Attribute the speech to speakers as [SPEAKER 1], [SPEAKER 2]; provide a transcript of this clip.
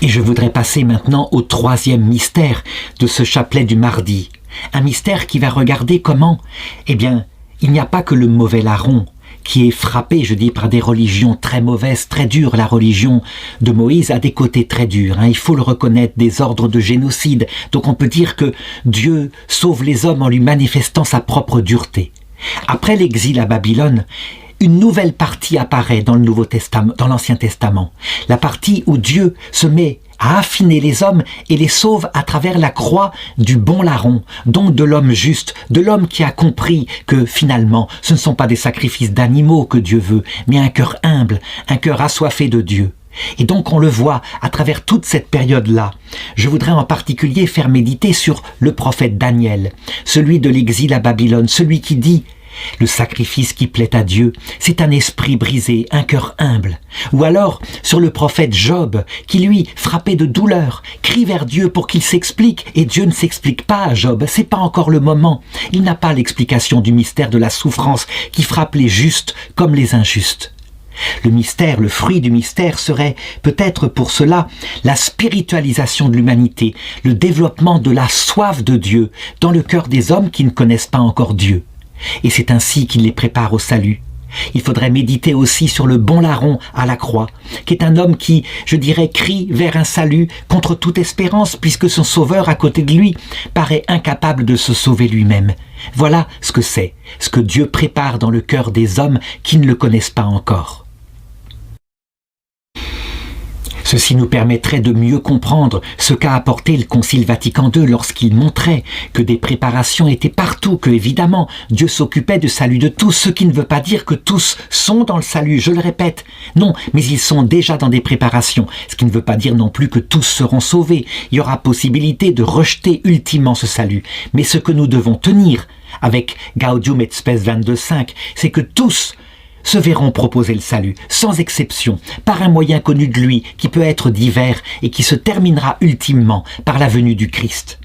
[SPEAKER 1] Et je voudrais passer maintenant au troisième mystère de ce chapelet du mardi. Un mystère qui va regarder comment, eh bien, il n'y a pas que le mauvais larron qui est frappé, je dis, par des religions très mauvaises, très dures. La religion de Moïse a des côtés très durs, il faut le reconnaître, des ordres de génocide. Donc on peut dire que Dieu sauve les hommes en lui manifestant sa propre dureté. Après l'exil à Babylone, une nouvelle partie apparaît dans le Nouveau Testament, dans l'Ancien Testament. La partie où Dieu se met à affiner les hommes et les sauve à travers la croix du bon larron, donc de l'homme juste, de l'homme qui a compris que finalement ce ne sont pas des sacrifices d'animaux que Dieu veut, mais un cœur humble, un cœur assoiffé de Dieu. Et donc on le voit à travers toute cette période-là. Je voudrais en particulier faire méditer sur le prophète Daniel, celui de l'exil à Babylone, celui qui dit: le sacrifice qui plaît à Dieu, c'est un esprit brisé, un cœur humble. Ou alors sur le prophète Job, qui lui, frappé de douleur, crie vers Dieu pour qu'il s'explique, et Dieu ne s'explique pas à Job, c'est pas encore le moment. Il n'a pas l'explication du mystère de la souffrance qui frappe les justes comme les injustes. Le mystère, le fruit du mystère serait peut-être pour cela la spiritualisation de l'humanité, le développement de la soif de Dieu dans le cœur des hommes qui ne connaissent pas encore Dieu. Et c'est ainsi qu'il les prépare au salut. Il faudrait méditer aussi sur le bon larron à la croix, qui est un homme qui, je dirais, crie vers un salut contre toute espérance, puisque son sauveur à côté de lui paraît incapable de se sauver lui-même. Voilà ce que c'est, ce que Dieu prépare dans le cœur des hommes qui ne le connaissent pas encore. Ceci nous permettrait de mieux comprendre ce qu'a apporté le Concile Vatican II lorsqu'il montrait que des préparations étaient partout, que évidemment Dieu s'occupait du salut de tous, ce qui ne veut pas dire que tous sont dans le salut, je le répète. Non, mais ils sont déjà dans des préparations, ce qui ne veut pas dire non plus que tous seront sauvés. Il y aura possibilité de rejeter ultimement ce salut. Mais ce que nous devons tenir avec Gaudium et Spes 22.5, c'est que tous se verront proposer le salut, sans exception, par un moyen connu de lui, qui peut être divers et qui se terminera ultimement par la venue du Christ.